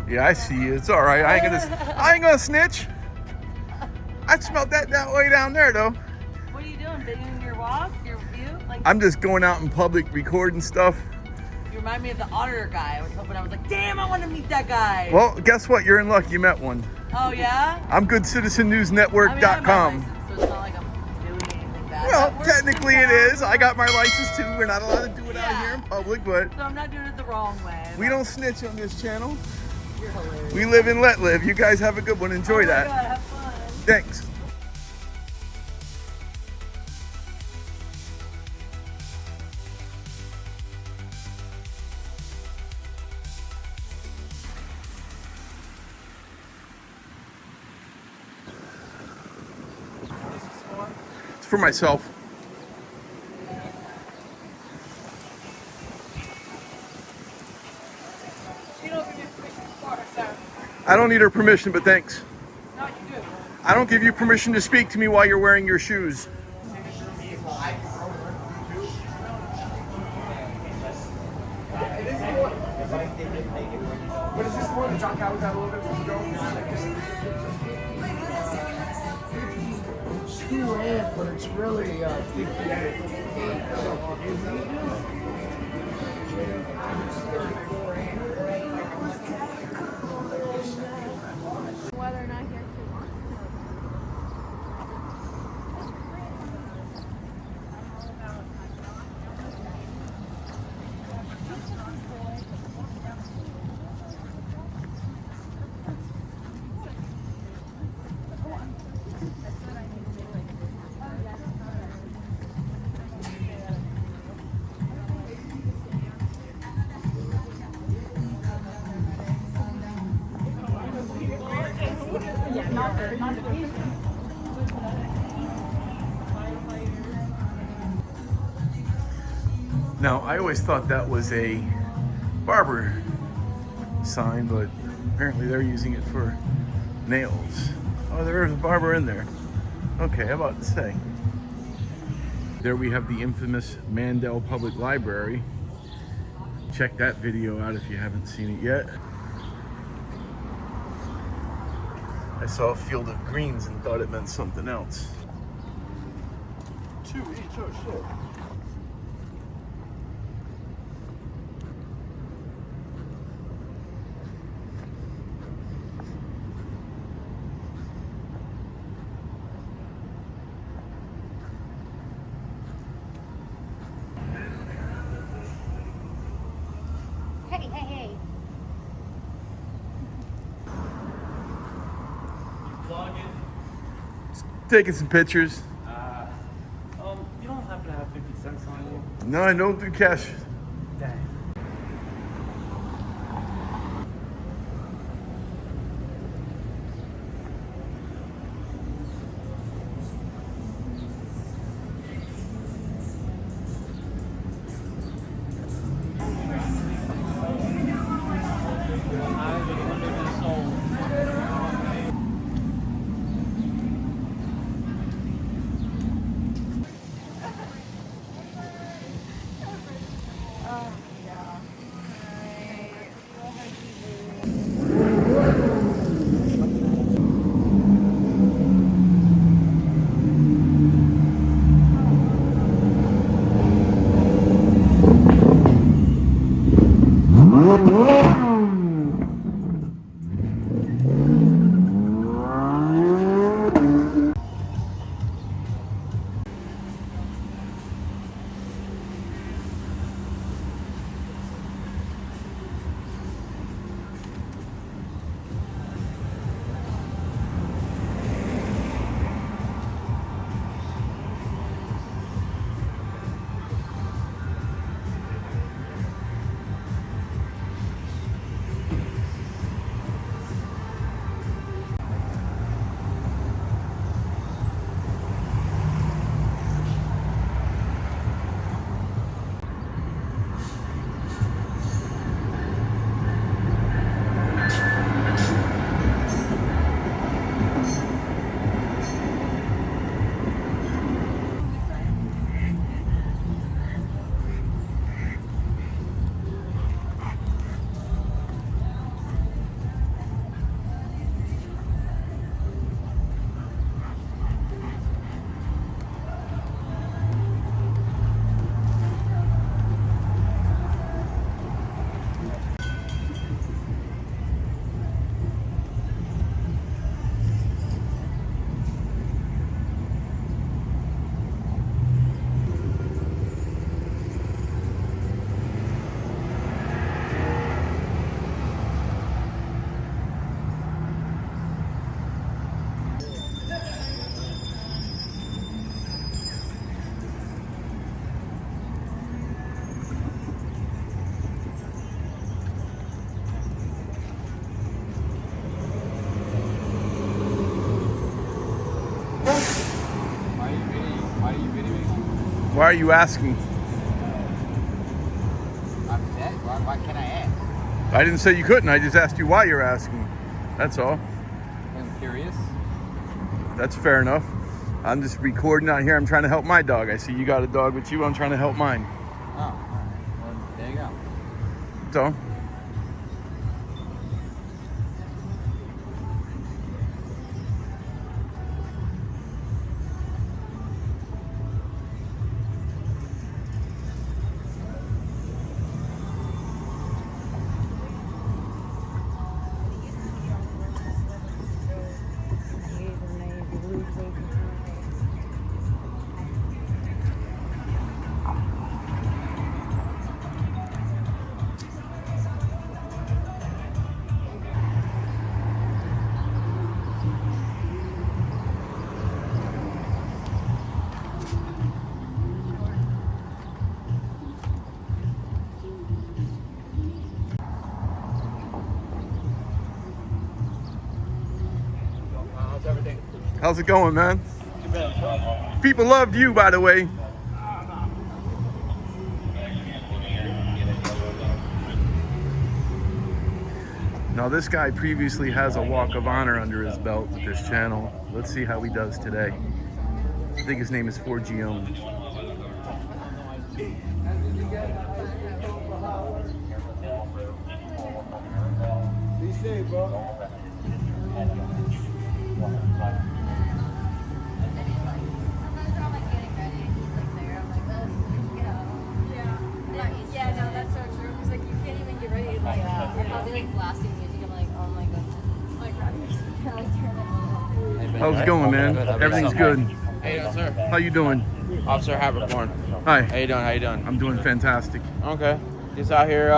Yeah, I see you. It's all right. I ain't gonna snitch. I smelled that way down there, though. What are you doing? Videoing your walk, your view? Like, I'm just going out in public, recording stuff. you remind me of the auditor guy. I was like, damn, I want to meet that guy. Well, guess what? You're in luck. You met one. Oh yeah? I'm goodcitizennewsnetwork.com. I mean, I have my license, so it's not like I'm doing anything bad. Well, But we're technically it down. is. I got my license too. We're not allowed to do it out here in public, but So I'm not doing it the wrong way. we don't snitch on this channel. You're hilarious. We live and let live. You guys have a good one. Enjoy Oh my that. God, have fun. Thanks. It's for myself. You don't give me permission for it, sir. I don't need her permission, but thanks. No, you do. I don't give you permission to speak to me while you're wearing your shoes. But is this the one that John Calvin had a little bit ago? It's 2 amp, but it's really 58. Whether or not he actually wants Now, I always thought that was a barber sign, but apparently they're using it for nails. Oh, there's a barber in there. Okay, how about to say. There we have the infamous Mandel Public Library. Check that video out if you haven't seen it yet. I saw a field of greens and thought it meant something else. 2 each, oh shit. Hey. Taking some pictures. You don't happen to have 50 cents on you? No, I don't do cash. Dang. are you asking? Why can't I ask? I didn't say you couldn't. I just asked you why you're asking. That's all. I'm curious. That's fair enough. I'm just recording out here. I'm trying to help my dog. I see you got a dog with you. I'm trying to help mine. Oh, all right. Well, there you go. So, how's it going, man? People loved you, by the way. Now, this guy previously has a walk of honor under his belt with this channel. Let's see how he does today. I think his name is Forgione. Be safe, bro. Yeah, no, that's so true. Because like you can't even get ready. Like I'm probably like blasting music. I'm like, oh my god, like can I turn it on? How's it going, man? Everything's good. How you doing, sir? How you doing? Officer Haberkorn. Hi. How you doing? How you doing? I'm doing fantastic. Okay. Just out here,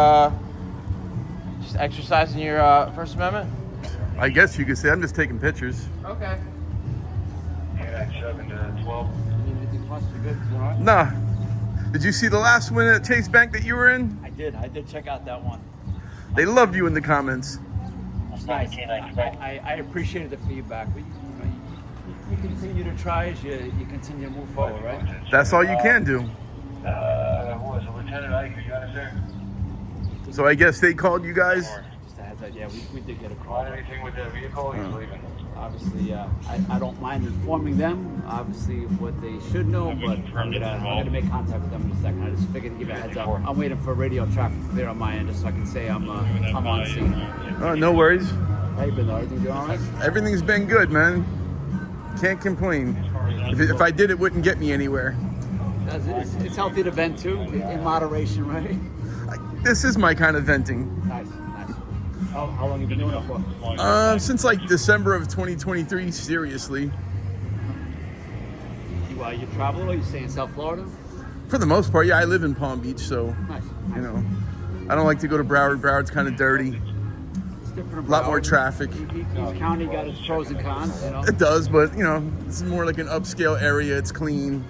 just exercising your First Amendment. I guess you could say I'm just taking pictures. Okay. Nah. Did you see the last one at Chase Bank that you were in? I did check out that one. They loved you in the comments. Nice. I appreciated the feedback. You continue to try as you continue to move forward, right? That's all you can do. Lieutenant Ike, you understand? So I guess they called you guys? Just a heads up, yeah, we did get a call. Anything with the vehicle, he's leaving. Obviously, I don't mind informing them, obviously, what they should know, but I'm gonna make contact with them in a second. I just figured to give you a heads up. I'm waiting for radio traffic to clear on my end, just so I can say I'm on scene. Oh, no worries. How you been, though? Everything doing all right? Everything's been good, man. Can't complain. If I did, it wouldn't get me anywhere. It's healthy to vent too, in moderation, right? This is my kind of venting. Nice. How long have you been doing it for? Since like December of 2023, seriously. You travel or you stay in South Florida? For the most part, yeah, I live in Palm Beach, so, Nice. you know, I don't like to go to Broward. Broward's kind of dirty. It's different. A lot more traffic. Each county got its pros and cons, you know. It does, but, you know, it's more like an upscale area. It's clean.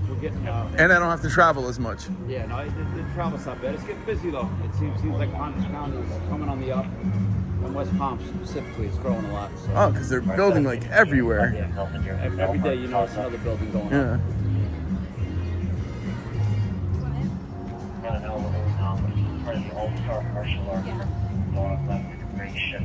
We're getting And I don't have to travel as much. yeah, no, the travel's not bad. It's getting busy though. It seems like Palm Beach County is coming on the up. And West Palm specifically, it's growing a lot. So. Oh, because they're building like everywhere. Every day, you know, it's another building going Yeah. on. Part of the all-star martial arts law immigration.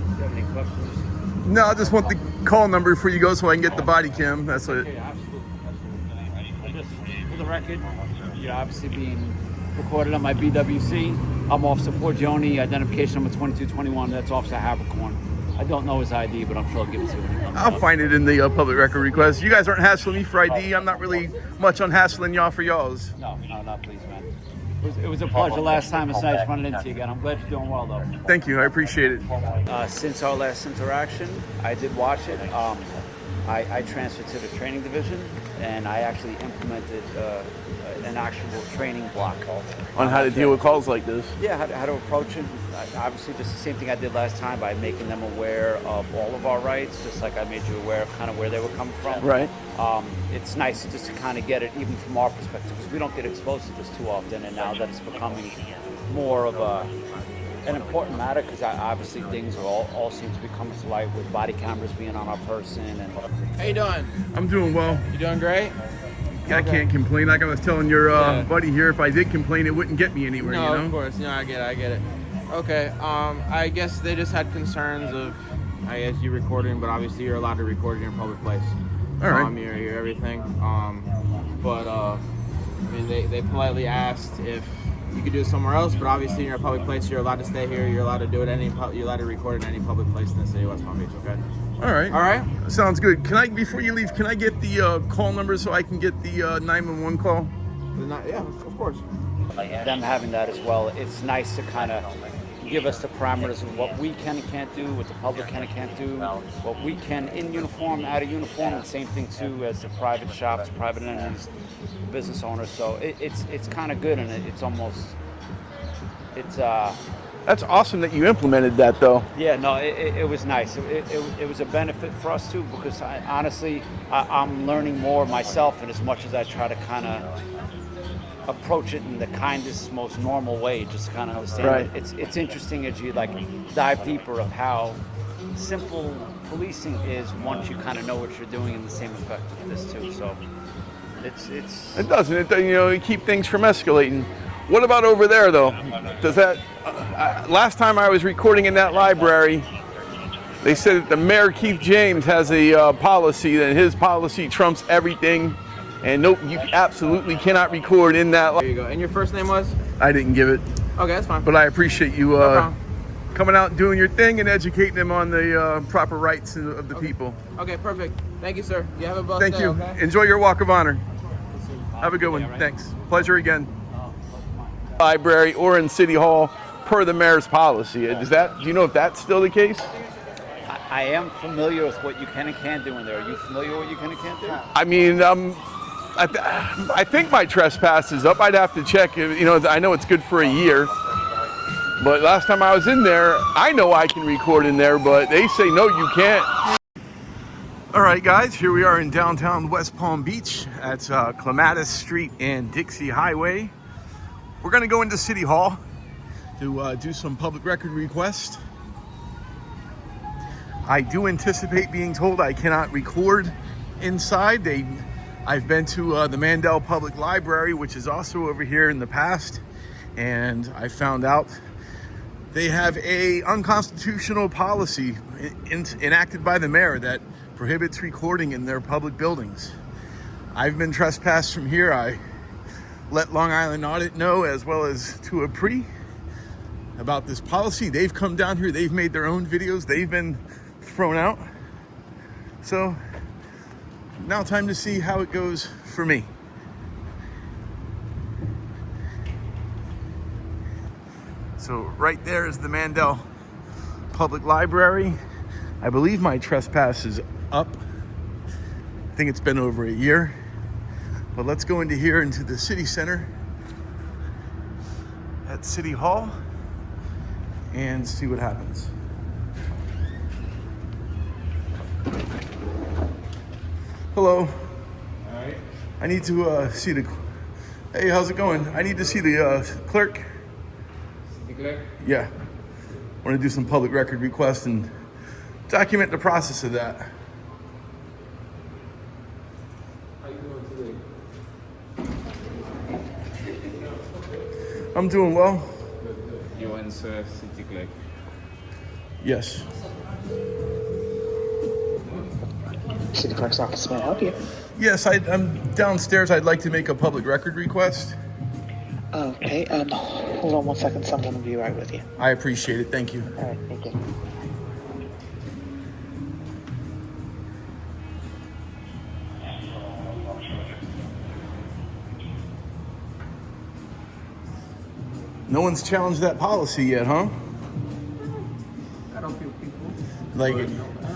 Do you have any questions? No, I just want the call number before you go so I can get the body cam. That's it. Okay, absolutely. And just for the record, you're obviously being recorded on my BWC. I'm Officer Forgione, identification number 2221. That's Officer Haberkorn. I don't know his ID, but I'm sure I'll give it to you when he comes I'll up. find it in the public record request. You guys aren't hassling me for ID. I'm not really much on hassling y'all for y'all's. No, please, man. It was a pleasure last time. It's nice running into you again. I'm glad you're doing well, though. Thank you. I appreciate it. Since our last interaction, I did watch it. I transferred to the training division, and I actually implemented an actual training block. On how to deal with calls like this. Yeah, how to approach it. Obviously, just the same thing I did last time by making them aware of all of our rights, just like I made you aware of kind of where they were coming from. Right. It's nice just to kind of get it even from our perspective, because we don't get exposed to this too often, and now that it's becoming more of an important matter, because obviously things are all seem to be coming to light with body cameras being on our person. And How you doing? I'm doing well. You doing great? I can't complain. Like I was telling your buddy here, if I did complain, it wouldn't get me anywhere. No, you know? of course. No, I get it. Okay. I guess they just had concerns of, I guess, you recording, but obviously you're allowed to record in your public place. All right. You're everything. But I mean, they politely asked if you could do it somewhere else, but obviously you're in a public place. You're allowed to stay here. You're allowed to do it you're allowed to record in any public place in the city of West Palm Beach. Okay. All right. All right. Sounds good. Can I, before you leave, can I get the call number so I can get the 911 call? Yeah, of course. them having that as well, it's nice to kind of give us the parameters of what we can and can't do, what the public can and can't do, what we can in uniform, out of uniform, and same thing too as the private shops, private entities, business owners. So it's kind of good, and That's awesome that you implemented that, though. Yeah, no, it was nice. It was a benefit for us too, because honestly, I'm learning more myself, and as much as I try to kind of approach it in the kindest, most normal way, just to kind of understand right. it. It's interesting as you like dive deeper of how simple policing is once you kind of know what you're doing, in the same effect with this too. So it doesn't. You keep things from escalating. What about over there, though? Does that? Last time I was recording in that library, they said that the mayor, Keith James, has a policy that his policy trumps everything, and nope, you absolutely cannot record in that. There you go. And your first name was? I didn't give it. Okay, that's fine. But I appreciate you No coming out and doing your thing and educating them on the proper rights of the people. Okay, perfect. Thank you, sir. You have a blessed Thank day, you. okay? Enjoy your walk of honor. Have a good one. Thanks. Pleasure again. Library or in City Hall per the mayor's policy. Do you know if that's still the case? I am familiar with what you can and can't do in there. Are you familiar with what you can and can't do? I mean, I think my trespass is up. I'd have to check. I know it's good for a year. But last time I was in there, I know I can record in there, but they say, no, you can't. All right, guys, here we are in downtown West Palm Beach at Clematis Street and Dixie Highway. We're going to go into City Hall to do some public record requests. I do anticipate being told I cannot record inside. I've been to the Mandel Public Library, which is also over here in the past, and I found out they have a unconstitutional policy enacted by the mayor that prohibits recording in their public buildings. I've been trespassed from here. I let Long Island Audit know, as well as to a pretty, about this policy. They've come down here, they've made their own videos, they've been thrown out. So now time to see how it goes for me. So right there is the Mandel Public Library. I believe my trespass is up. I think it's been over a year. But let's go into here, into the city center at City Hall, and see what happens. Hello. All right. I need to see the... Hey, how's it going? I need to see the clerk. The clerk? Yeah. I want to do some public record requests and document the process of that. How you doing today? I'm doing well. You want city clerk? Yes. City Clerk's office, may I help you? Yes, I'm downstairs. I'd like to make a public record request. Okay, hold on 1 second, someone will be right with you. I appreciate it. Thank you. All right, thank you. No one's challenged that policy yet, huh? I don't feel people. Like,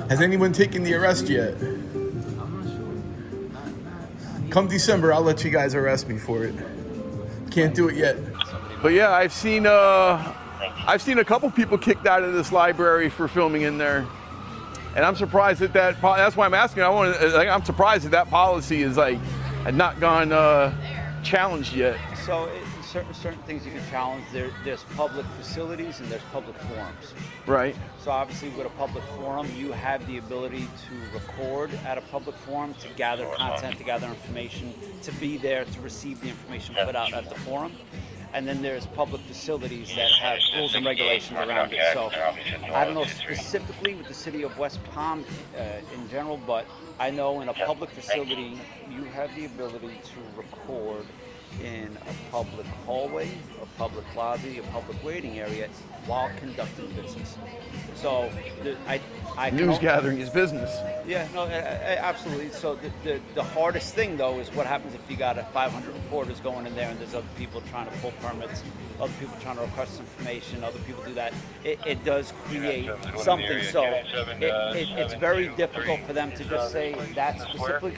has anyone taken the arrest yet? Come December, I'll let you guys arrest me for it. Can't do it yet. But yeah, I've seen a couple people kicked out of this library for filming in there, and I'm surprised that that's why I'm asking. I'm surprised that policy is like had not gone challenged yet. So certain things you can challenge. There's public facilities and there's public forums. Right. So obviously with a public forum, you have the ability to record at a public forum, to gather content, to gather information, to be there to receive the information put out at the forum. And then there's public facilities that have rules and regulations around it. So I don't know specifically with the city of West Palm in general, but I know in a public facility, you have the ability to record in a public hallway, a public lobby, a public waiting area while conducting business. So I news gathering is business. Yeah, no, absolutely. So the hardest thing though is what happens if you got 500 reporters going in there and there's other people trying to pull permits, other people trying to request information, other people do that. It does create something. So it's very difficult for them to just say that specifically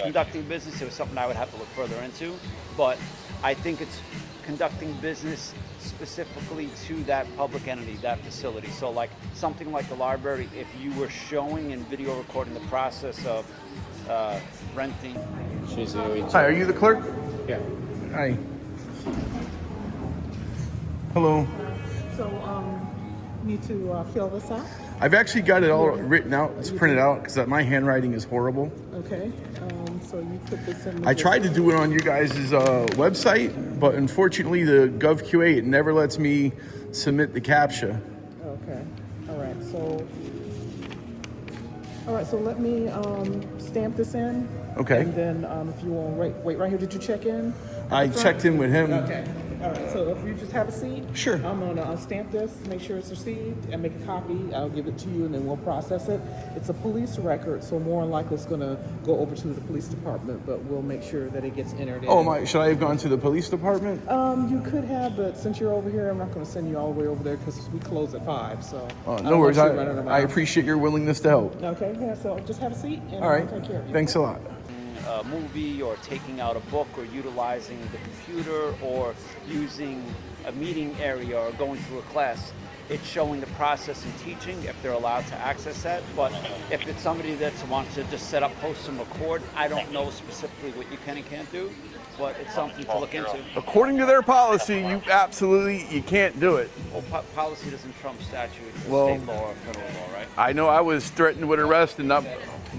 conducting business. It was something I would have to look further into. But I think it's conducting business specifically to that public entity, that facility. So like something like the library, if you were showing and video recording the process of renting. Hi, are you the clerk? Yeah. Hi. Hello. So, need to fill this out? I've actually got it all written out. It's printed out because my handwriting is horrible. Okay. So you put this in. I tried to do it on you guys' website, but unfortunately the GovQA, it never lets me submit the CAPTCHA. Okay. All right. So let me stamp this in. Okay. And then if you want, wait right here. Did you check in? I checked in with him. Okay. All right. So if you just have a seat. Sure. I'm gonna stamp this, make sure it's received, and make a copy. I'll give it to you, and then we'll process it. It's a police record, so more than likely it's gonna go over to the police department, but we'll make sure that it gets entered in. Oh, should I have gone to the police department? You could have, but since you're over here, I'm not gonna send you all the way over there because we close at 5. So. No worries. I appreciate your willingness to help. Okay. Yeah. So just have a seat, and all right. I'll take care of you. Thanks a lot. A movie or taking out a book or utilizing the computer or using a meeting area or going through a class, it's showing the process and teaching if they're allowed to access that. But if it's somebody that wants to just set up, post and record, I don't know specifically what you can and can't do, but it's something to look into. According to their policy, you can't do it. Well, policy doesn't trump statute, state law or federal law, right? I know I was threatened with arrest, and not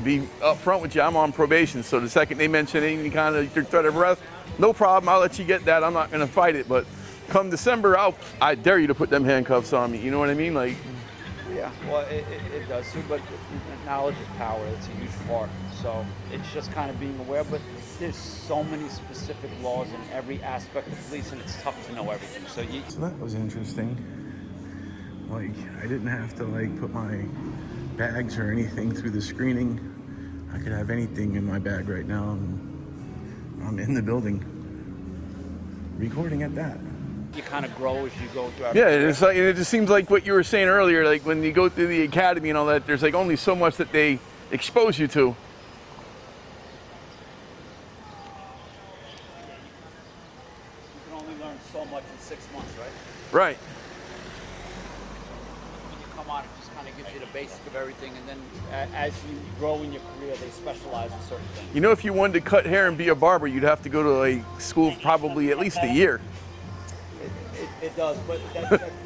be up front with you, I'm on probation, so the second they mention any kind of threat of arrest, no problem, I'll let you get that. I'm not going to fight it, but come December, I dare you to put them handcuffs on me. You know what I mean? Like, yeah, well, it does too, but knowledge is power. It's a huge part. So it's just kind of being aware, but there's so many specific laws in every aspect of police, and it's tough to know everything. So that was interesting. Like, I didn't have to put my bags or anything through the screening. I could have anything in my bag right now, and I'm in the building recording at that. You kind of grow as you go through. Yeah, it just seems like what you were saying earlier, like when you go through the academy and all that, there's only so much that they expose you to. You can only learn so much in 6 months, right? Right. When you come on, it just kind of gives you the basic of everything, and then as you grow in your career, they specialize in certain things. You know, if you wanted to cut hair and be a barber, you'd have to go to school probably at least a year. It does, but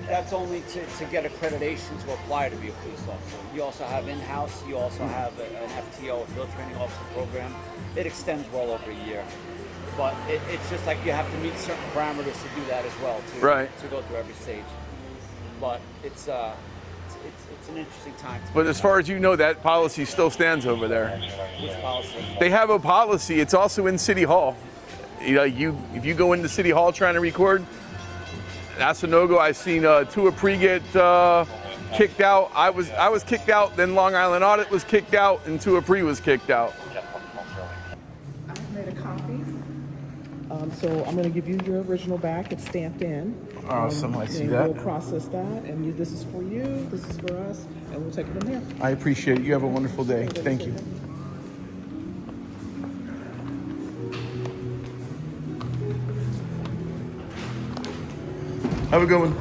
that's only to get accreditation to apply to be a police officer. You also have in-house, you also have an FTO, a field training officer program. It extends well over a year. But it's just like you have to meet certain parameters to do that as well, to go through every stage. But it's an interesting time. But as far as you know, that policy still stands over there. Which policy? They have a policy. It's also in City Hall. If you go into City Hall trying to record, that's a no-go. I've seen Tua Pre get kicked out. I was kicked out. Then Long Island Audit was kicked out, and Tua Pre was kicked out. I've made a copy. So I'm going to give you your original back. It's stamped in. Awesome. I see that. We'll process that, and this is for you. This is for us, and we'll take it from there. I appreciate it. You have a wonderful day. Thank you. Have a good one.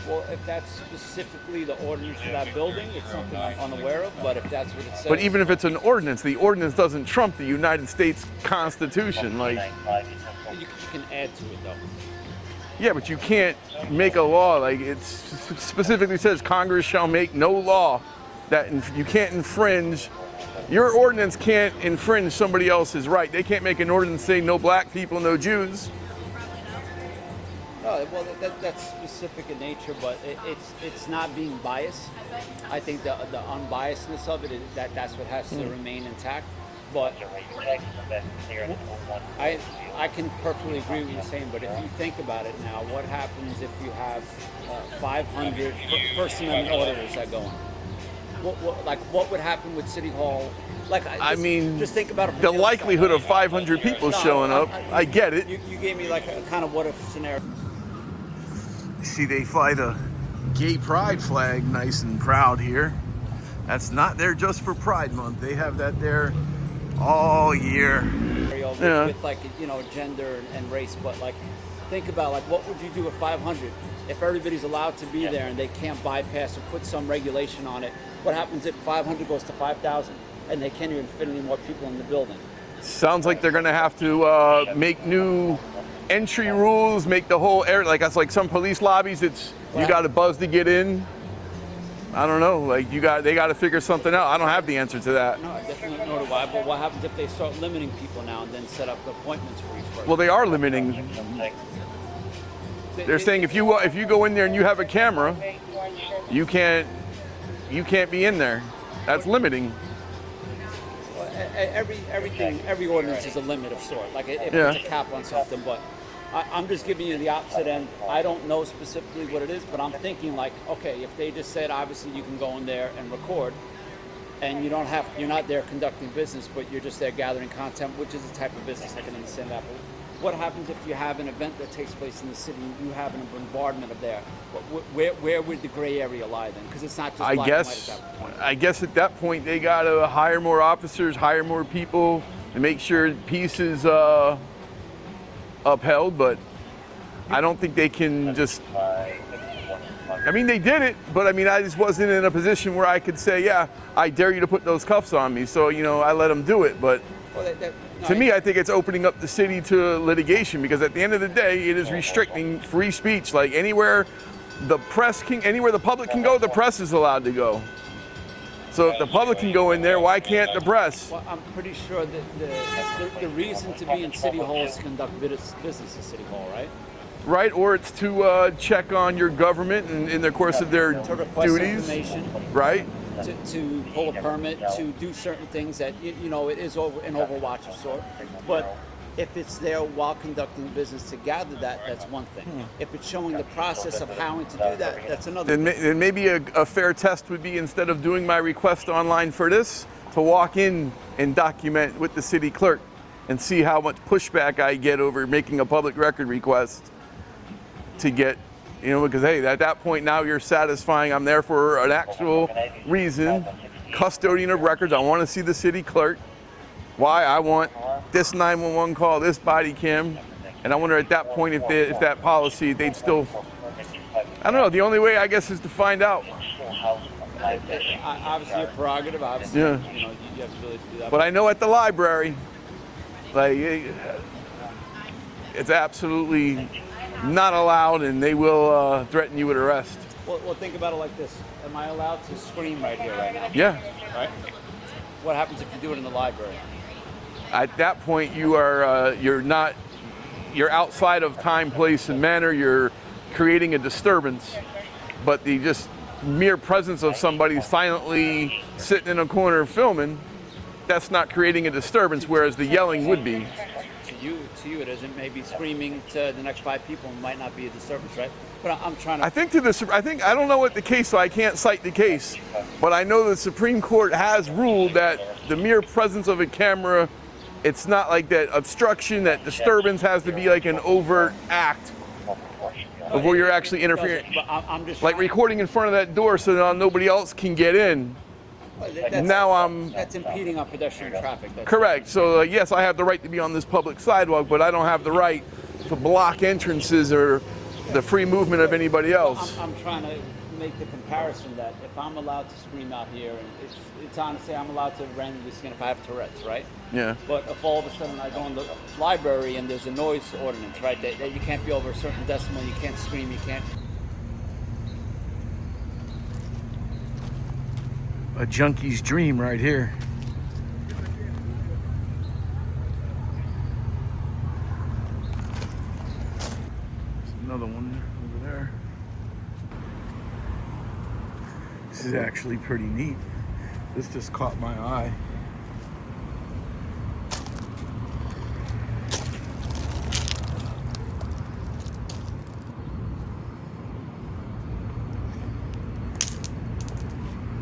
Well, if that's specifically the ordinance for that building, it's something I'm unaware of, but if that's what it says. But even if it's an ordinance, the ordinance doesn't trump the United States Constitution. Like, you can add to it though. yeah, but you can't make a law. Like, it specifically says Congress shall make no law that you can't infringe. Your ordinance can't infringe somebody else's right. They can't make an ordinance saying no black people, no Jews. No, well, that's specific in nature, but it's not being biased. I think the unbiasedness of it, that's what has to remain intact. But I can perfectly agree with you saying, but if you think about it now, what happens if you have 500 First Amendment auditors that go in? What would happen with City Hall? I mean, just think about it. The likelihood of 500 people showing up, I get it. You gave me like a kind of what if scenario. See, they fly the gay pride flag nice and proud here. That's not there just for Pride Month. They have that there all year. With like, gender and race, but like, think about like, what would you do with 500 if everybody's allowed to be there and they can't bypass or put some regulation on it? What happens if 500 goes to 5,000 and they can't even fit any more people in the building? Sounds like they're going to have to make new entry rules, make the whole area like that's like some police lobbies. It's you got to buzz to get in. I don't know. Like they got to figure something out. I don't have the answer to that. No, I definitely don't know why. But what happens if they start limiting people now and then set up appointments for each person? Well, they are limiting. They're saying if you go in there and you have a camera, you can't be in there. That's limiting. Well, every ordinance is a limit of sort. Like it puts a cap on something, but I'm just giving you the opposite end. I don't know specifically what it is, but I'm thinking like, okay, if they just said obviously you can go in there and record, and you're not there conducting business, but you're just there gathering content, which is a type of business. I can understand that. But what happens if you have an event that takes place in the city and you have an bombardment of there? Where would the gray area lie then? Because it's not just black and white at that point. I guess at that point they gotta hire more officers, hire more people, and make sure peace is upheld. But I don't think they can just. I mean, they did it, but I mean, I just wasn't in a position where I could say, yeah, I dare you to put those cuffs on me. So I let them do it, but. To me, I think it's opening up the city to litigation because at the end of the day, it is restricting free speech. Like anywhere the public can go, the press is allowed to go. So if the public can go in there, why can't the press? Well, I'm pretty sure that the reason to be in City Hall is to conduct business in City Hall, right? Right, or it's to check on your government in the course of their to request duties. Information. Right. To pull a permit, to do certain things that, it is an overwatch of sort. But if it's there while conducting business to gather that's one thing. If it's showing the process of how to do that, that's another thing. Then maybe a fair test would be instead of doing my request online for this, to walk in and document with the city clerk and see how much pushback I get over making a public record request to get. Because hey, at that point now you're satisfying I'm there for an actual reason, custodian of records. I want to see the city clerk. Why? I want this 911 call, this body cam, and I wonder at that point if that policy they'd still. I don't know. The only way I guess is to find out. Obviously, your prerogative. Obviously, you have the ability to do that. But I know at the library, like it's absolutely not allowed, and they will threaten you with arrest. Well, think about it like this. Am I allowed to scream right here, right now? Yeah. Right? What happens if you do it in the library? At that point, you're outside of time, place, and manner. You're creating a disturbance. But the just mere presence of somebody silently sitting in a corner filming, that's not creating a disturbance, whereas the yelling would be. To you it isn't. Maybe screaming to the next 5 people might not be a disturbance, right? But I'm trying to. I don't know what the case, so I can't cite the case, but I know the Supreme Court has ruled that the mere presence of a camera, it's not like that obstruction, that disturbance has to be like an overt act of where you're actually interfering. But I'm just like recording in front of that door so that nobody else can get in. That's impeding on pedestrian traffic. Correct. So yes, I have the right to be on this public sidewalk, but I don't have the right to block entrances or the free movement of anybody else. I'm trying to make the comparison that if I'm allowed to scream out here, and it's honestly, I'm allowed to randomly skin if I have Tourette's, right? Yeah. But if all of a sudden I go in the library and there's a noise ordinance, right, that you can't be over a certain decimal, you can't scream, you can't. A junkie's dream right here. There's another one over there. This is actually pretty neat. This just caught my eye.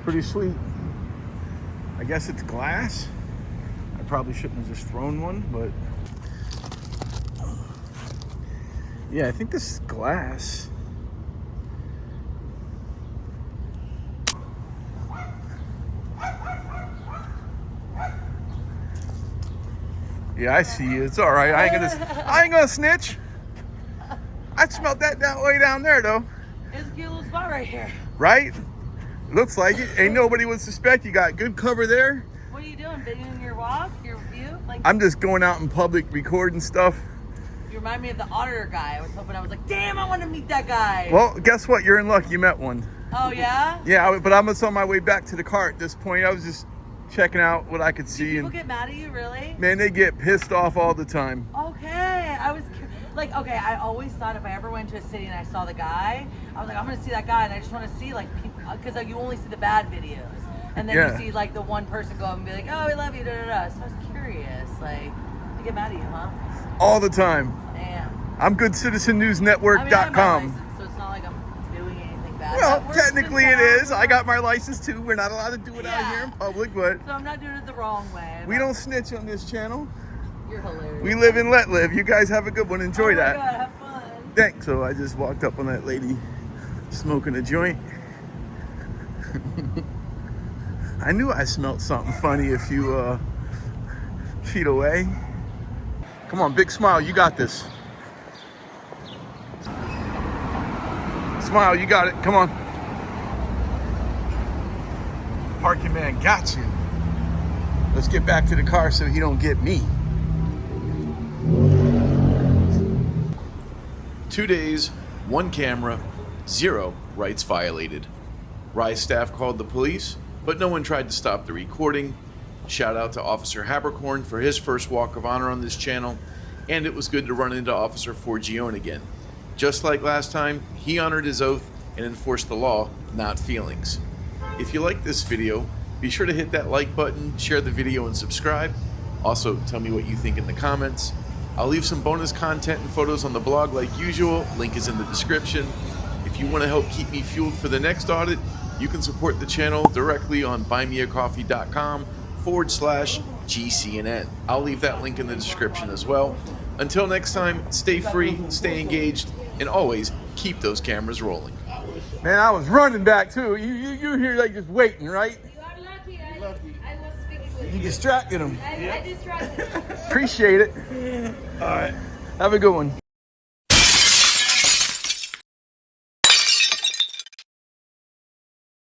Pretty sweet. I guess it's glass. I probably shouldn't have just thrown one, but yeah, I think this is glass. Yeah, I see you. It's all right. I ain't gonna snitch. I smelled that way down there, though. It's a cute little spot right here. Right? Looks like it. Ain't nobody would suspect. You got good cover there. What are you doing? Videoing your walk, your view? Like, I'm just going out in public recording stuff. you remind me of the auditor guy. I was like, damn, I want to meet that guy. Well, guess what? You're in luck. You met one. Oh yeah? Yeah, but I'm just on my way back to the car at this point. I was just checking out what I could see. People And get mad at you, really? man, they get pissed off all the time. Okay, okay, I always thought if I ever went to a city and I saw the guy, I was like, I'm gonna see that guy, and I just want to see like people, because like you only see the bad videos, and then Yeah. you see like the one person go up and be like, oh, we love you, da da da. So I was curious, like, they get mad at you, huh? All the time. Damn. I'm goodcitizennewsnetwork.com. I have my license, so it's not like I'm doing anything bad. Well, That works technically in it is. town. I got my license too. We're not allowed to do it out Yeah. here in public, but So I'm not doing it the wrong way. we don't snitch on this channel. You're hilarious. We live and let live. You guys have a good one. Enjoy Oh my that. God, have fun. Thanks. So I just walked up on that lady smoking a joint. I knew I smelled something funny a few feet away. Come on, big smile. You got this. Smile. You got it. Come on. Parking man got you. Let's get back to the car so he don't get me. 2 days, 1 camera, 0 rights violated. RISE staff called the police, but no one tried to stop the recording. Shout out to Officer Haberkorn for his first walk of honor on this channel, and it was good to run into Officer Forgione again. Just like last time, he honored his oath and enforced the law, not feelings. If you like this video, be sure to hit that like button, share the video, and subscribe. Also, tell me what you think in the comments. I'll leave some bonus content and photos on the blog like usual. Link is in the description. If you want to help keep me fueled for the next audit, you can support the channel directly on buymeacoffee.com/GCNN. I'll leave that link in the description as well. Until next time, stay free, stay engaged, and always keep those cameras rolling. Man, I was running back too. You here like just waiting, right? You are lucky. I was speaking with You distracted him. I distracted. Appreciate it. All right. Have a good one.